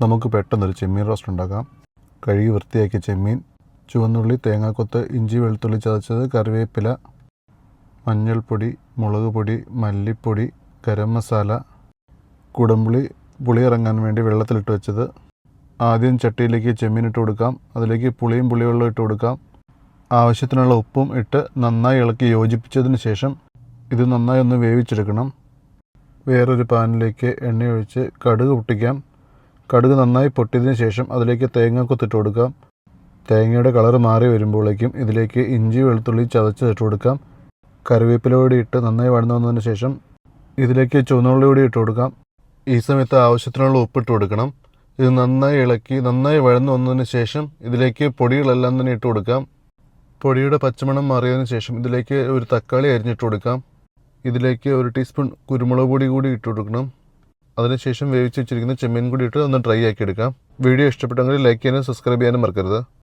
നമുക്ക് പെട്ടെന്നൊരു ചെമ്മീൻ റോസ്റ്റ് ഉണ്ടാക്കാം. കഴുകി വൃത്തിയാക്കിയ ചെമ്മീൻ, ചുവന്നുള്ളി, തേങ്ങാക്കൊത്ത്, ഇഞ്ചി വെളുത്തുള്ളി ചതച്ചത്, കറിവേപ്പില, മഞ്ഞൾപ്പൊടി, മുളക് പൊടി, മല്ലിപ്പൊടി, ഗരം മസാല, കുടംപുളി, പുളി ഇറങ്ങാൻ വേണ്ടി വെള്ളത്തിലിട്ട് വെച്ചത്. ആദ്യം ചട്ടിയിലേക്ക് ചെമ്മീൻ ഇട്ട് കൊടുക്കാം. അതിലേക്ക് പുളിയും പുളിവെള്ളം ഇട്ട് കൊടുക്കാം. ആവശ്യത്തിനുള്ള ഉപ്പും ഇട്ട് നന്നായി ഇളക്കി യോജിപ്പിച്ചതിന് ശേഷം ഇത് നന്നായി ഒന്ന് വേവിച്ചെടുക്കണം. വേറൊരു പാനിലേക്ക് എണ്ണയൊഴിച്ച് കടുക് പൊട്ടിക്കാം. കടുക് നന്നായി പൊട്ടിയതിന് ശേഷം അതിലേക്ക് തേങ്ങാക്കൊത്തിട്ട് കൊടുക്കാം. തേങ്ങയുടെ കളർ മാറി വരുമ്പോഴേക്കും ഇതിലേക്ക് ഇഞ്ചി വെളുത്തുള്ളി ചതച്ചിട്ട് കൊടുക്കാം. കറിവേപ്പില കൂടി ഇട്ട് നന്നായി വഴന്നു വന്നതിന് ശേഷം ഇതിലേക്ക് ചുവന്നുള്ളി കൂടി ഇട്ട് കൊടുക്കാം. ഈ സമയത്ത് ആവശ്യത്തിനുള്ള ഉപ്പിട്ട് കൊടുക്കണം. ഇത് നന്നായി ഇളക്കി നന്നായി വഴന്നു വന്നതിന് ശേഷം ഇതിലേക്ക് പൊടികളെല്ലാം തന്നെ ഇട്ട് കൊടുക്കാം. പൊടിയുടെ പച്ചമണം മാറിയതിന് ശേഷം ഇതിലേക്ക് ഒരു തക്കാളി അരിഞ്ഞിട്ട് കൊടുക്കാം. ഇതിലേക്ക് 1 ടീസ്പൂൺ കുരുമുളക് പൊടി കൂടി ഇട്ട് കൊടുക്കണം. അതിനുശേഷം വേവിച്ച് വെച്ചിരിക്കുന്ന ചെമ്മീൻ കൂടി ഇട്ട് ഒന്ന് ഡ്രൈ ആക്കി എടുക്കാം. വീഡിയോ ഇഷ്ടപ്പെട്ടെങ്കിൽ ലൈക്ക് ചെയ്യാനും സബ്സ്ക്രൈബ് ചെയ്യാനും മറക്കരുത്.